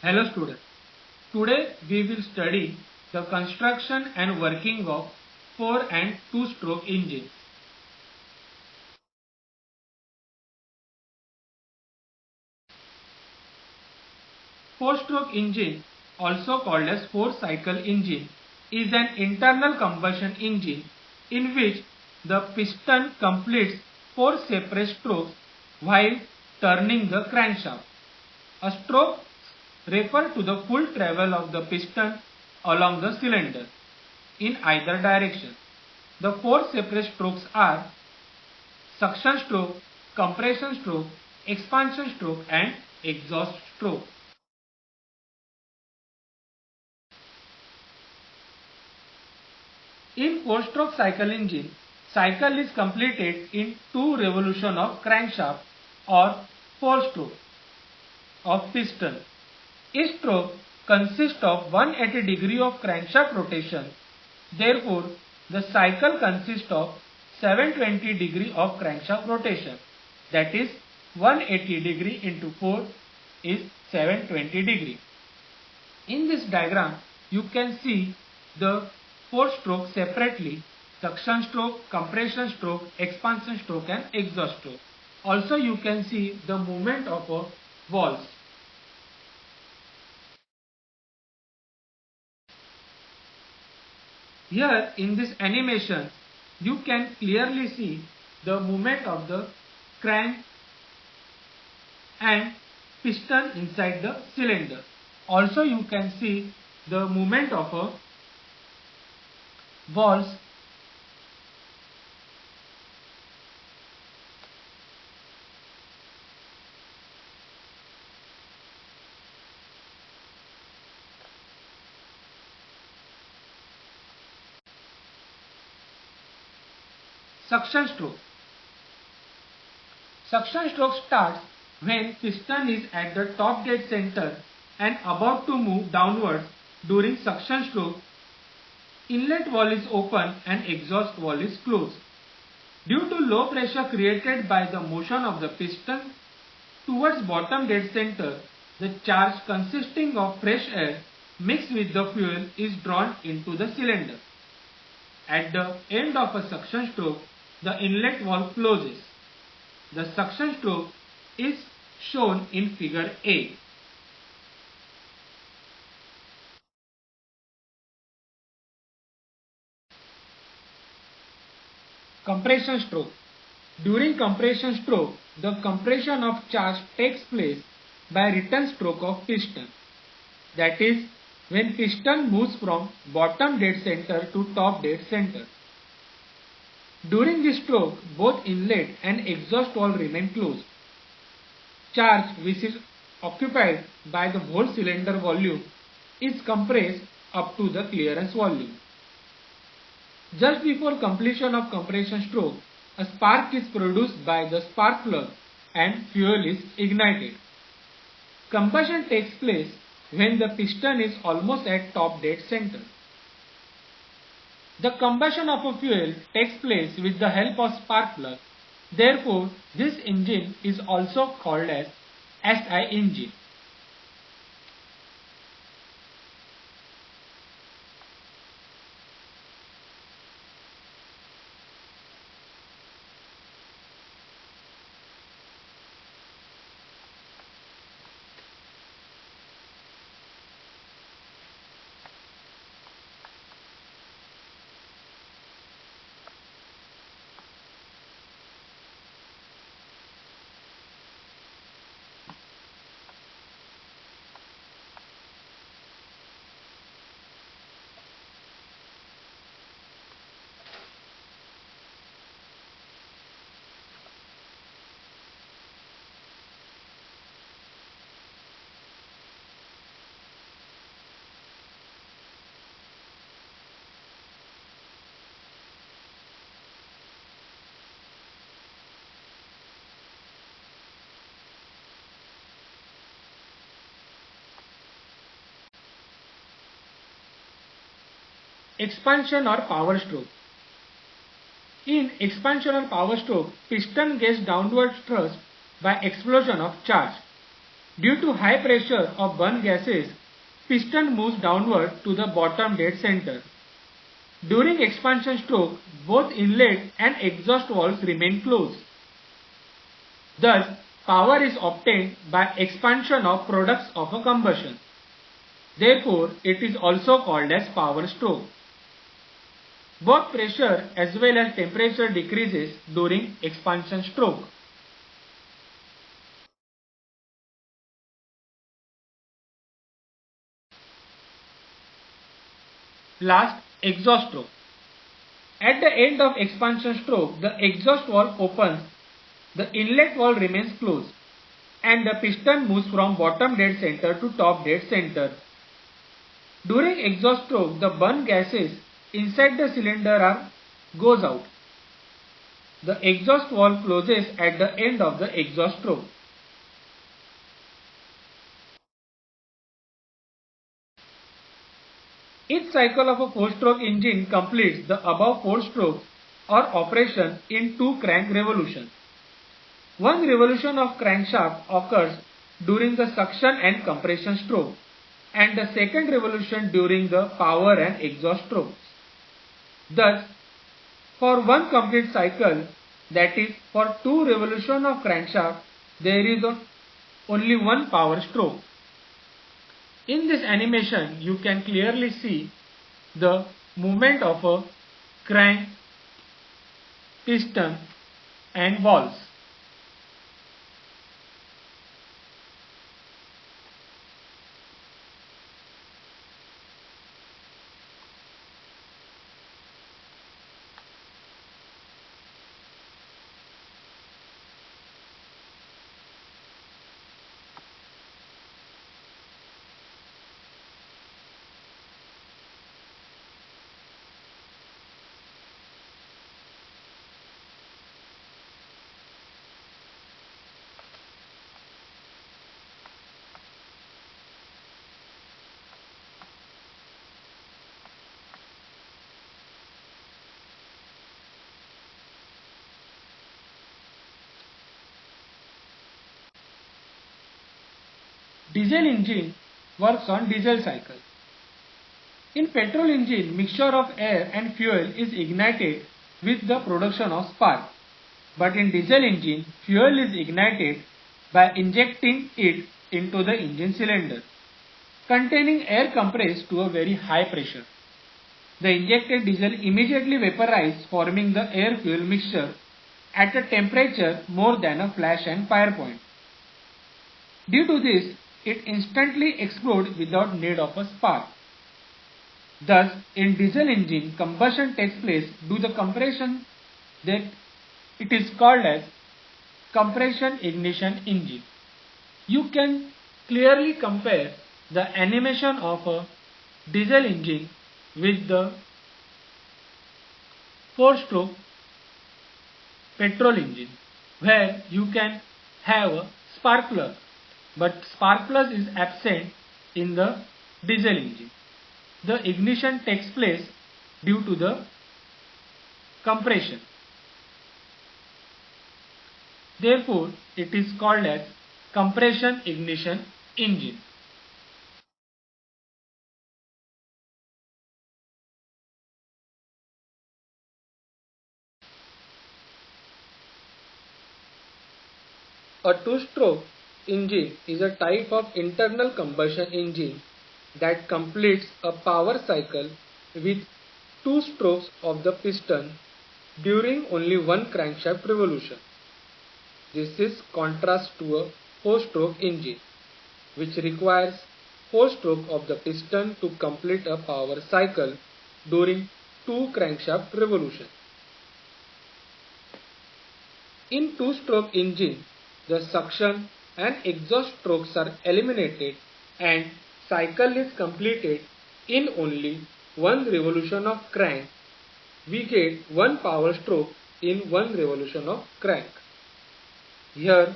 Hello students. Today we will study the construction and working of 4 and 2 stroke engine. Four-stroke engine, also called as four-cycle engine, is an internal combustion engine in which the piston completes 4 separate strokes while turning the crankshaft. A stroke refers to the full travel of the piston along the cylinder in either direction. The 4 separate strokes are suction stroke, compression stroke, expansion stroke and exhaust stroke. In four-stroke cycle engine, cycle is completed in 2 revolutions of crankshaft or 4 stroke of piston. Each stroke consists of 180 degree of crankshaft rotation. Therefore, the cycle consists of 720 degree of crankshaft rotation. That is 180 degree into 4 is 720 degree. In this diagram, you can see the 4 strokes separately: suction stroke, compression stroke, expansion stroke and exhaust stroke. Also you can see the movement of a valve. Here in this animation, you can clearly see the movement of the crank and piston inside the cylinder. Also you can see the movement of a valves suction stroke. Suction stroke starts when piston is at the top dead center and about to move downwards. During suction stroke, inlet valve is open and exhaust valve is closed. Due to low pressure created by the motion of the piston towards bottom dead center, the charge consisting of fresh air mixed with the fuel is drawn into the cylinder. At the end of a suction stroke, the inlet valve closes. The suction stroke is shown in figure A. Compression stroke. During compression stroke, the compression of charge takes place by return stroke of piston. That is, when piston moves from bottom dead center to top dead center. During this stroke, both inlet and exhaust valve remain closed. Charge, which is occupied by the whole cylinder volume, is compressed up to the clearance volume. Just before completion of compression stroke, a spark is produced by the spark plug and fuel is ignited. Combustion takes place when the piston is almost at top dead center. The combustion of a fuel takes place with the help of spark plug. Therefore, this engine is also called as SI engine. Expansion or power stroke. In expansion or power stroke, piston gets downward thrust by explosion of charge. Due to high pressure of burn gases, piston moves downward to the bottom dead center. During expansion stroke, both inlet and exhaust valves remain closed. Thus, power is obtained by expansion of products of a combustion. Therefore, it is also called as power stroke. Both pressure as well as temperature decreases during expansion stroke. Last, exhaust stroke. At the end of expansion stroke, the exhaust valve opens, the inlet valve remains closed, and the piston moves from bottom dead center to top dead center. During exhaust stroke, the burn gases inside the cylinder goes out. The exhaust valve closes at the end of the exhaust stroke. Each cycle of a 4-stroke engine completes the above 4 strokes or operation in 2 crank revolutions. One revolution of crankshaft occurs during the suction and compression stroke, and the second revolution during the power and exhaust strokes. Thus, for one complete cycle, that is for 2 revolutions of crankshaft, there is only one power stroke. In this animation, you can clearly see the movement of a crank, piston and valves. Diesel engine works on diesel cycle. In petrol engine, mixture of air and fuel is ignited with the production of spark. But in diesel engine, fuel is ignited by injecting it into the engine cylinder, containing air compressed to a very high pressure. The injected diesel immediately vaporizes, forming the air-fuel mixture at a temperature more than a flash and fire point. Due to this, it instantly explodes without need of a spark. Thus, in diesel engine, combustion takes place due to the compression that it is called as compression ignition engine. You can clearly compare the animation of a diesel engine with the 4-stroke petrol engine, where you can have a spark plug, but spark plug is absent in the diesel engine. The ignition takes place due to the compression. Therefore, it is called as compression ignition engine. A 2-stroke engine is a type of internal combustion engine that completes a power cycle with 2 strokes of the piston during only one crankshaft revolution. This is contrast to a 4-stroke engine, which requires 4 strokes of the piston to complete a power cycle during 2 crankshaft revolutions. In 2-stroke engine, the suction and exhaust strokes are eliminated and cycle is completed in only one revolution of crank. We get one power stroke in one revolution of crank. Here,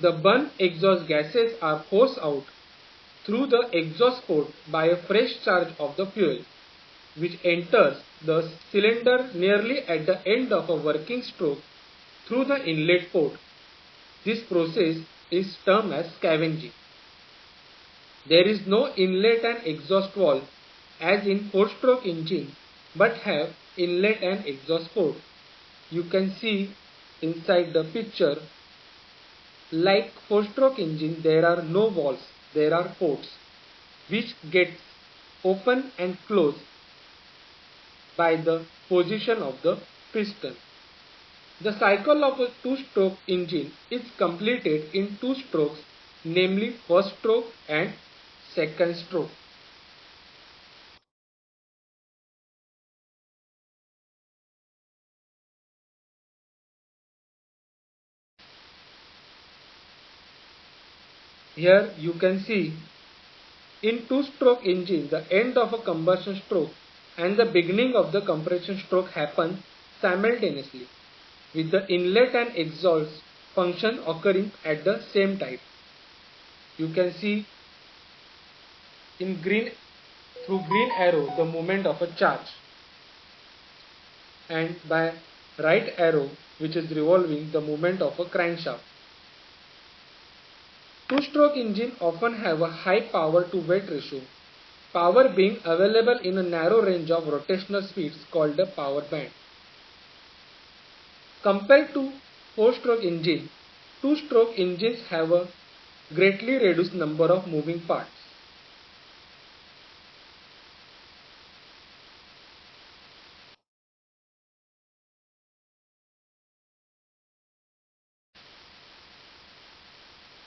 the burn exhaust gases are forced out through the exhaust port by a fresh charge of the fuel, which enters the cylinder nearly at the end of a working stroke through the inlet port. This process is termed as scavenging. There is no inlet and exhaust valve as in 4-stroke engine, but have inlet and exhaust port. You can see inside the picture, like 4-stroke engine, there are no valves, there are ports which gets open and closed by the position of the piston. The cycle of a 2-stroke engine is completed in 2 strokes, namely first stroke and second stroke. Here you can see in 2-stroke engine the end of a combustion stroke and the beginning of the compression stroke happen simultaneously, with the inlet and exhaust function occurring at the same time. You can see in green, through green arrow, the movement of a charge, and by right arrow, which is revolving, the movement of a crankshaft. 2-stroke engine often have a high power to weight ratio, power being available in a narrow range of rotational speeds called a power band. Compared to 4-stroke engine, 2-stroke engines have a greatly reduced number of moving parts.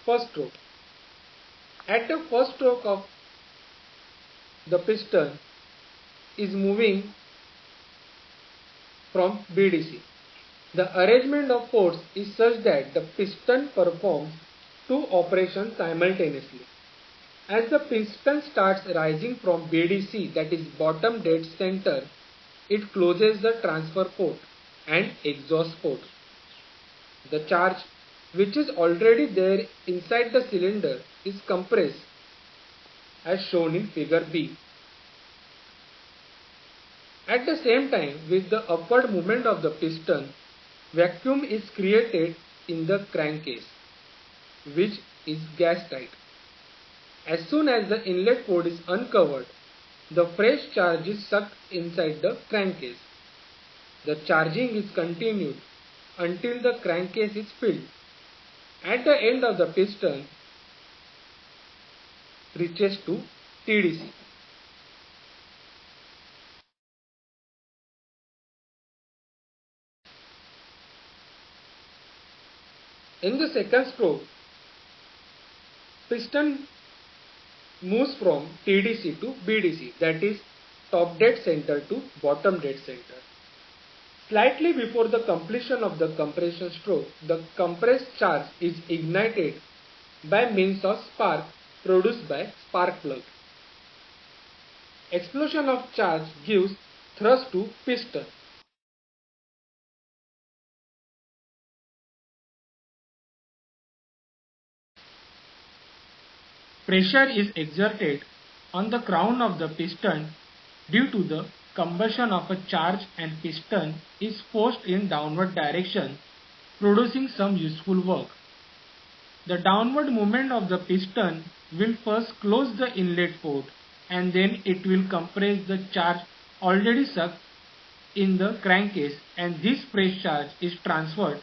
First stroke. At the first stroke of the piston is moving from BDC. The arrangement of force is such that the piston performs 2 operations simultaneously. As the piston starts rising from BDC, that is bottom dead center, it closes the transfer port and exhaust port. The charge which is already there inside the cylinder is compressed as shown in figure B. At the same time, with the upward movement of the piston, vacuum is created in the crankcase, which is gas tight. As soon as the inlet port is uncovered, the fresh charge is sucked inside the crankcase. The charging is continued until the crankcase is filled. At the end of the piston reaches to TDC. In the second stroke, piston moves from TDC to BDC, that is top dead center to bottom dead center. Slightly before the completion of the compression stroke, the compressed charge is ignited by means of spark produced by spark plug. Explosion of charge gives thrust to piston. Pressure is exerted on the crown of the piston due to the combustion of a charge, and piston is forced in downward direction, producing some useful work. The downward movement of the piston will first close the inlet port and then it will compress the charge already sucked in the crankcase, and this fresh charge is transferred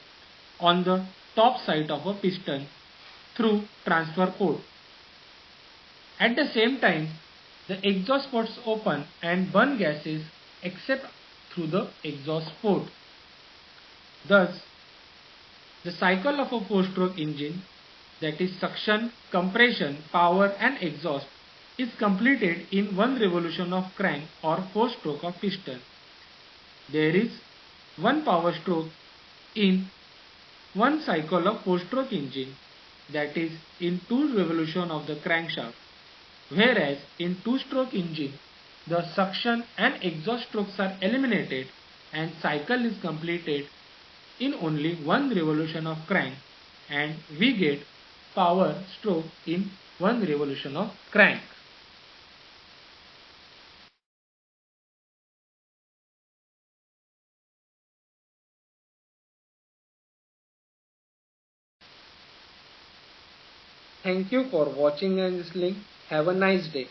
on the top side of a piston through transfer port. At the same time, the exhaust ports open and burn gases except through the exhaust port. Thus, the cycle of a 4-stroke engine, that is suction, compression, power and exhaust, is completed in 1 revolution of crank or 4-stroke of piston. There is 1 power stroke in 1 cycle of 4-stroke engine, that is in 2 revolution of the crankshaft. Whereas in 2-stroke engine, the suction and exhaust strokes are eliminated and cycle is completed in only 1 revolution of crank, and we get power stroke in 1 revolution of crank. Thank you for watching and listening. Have a nice day.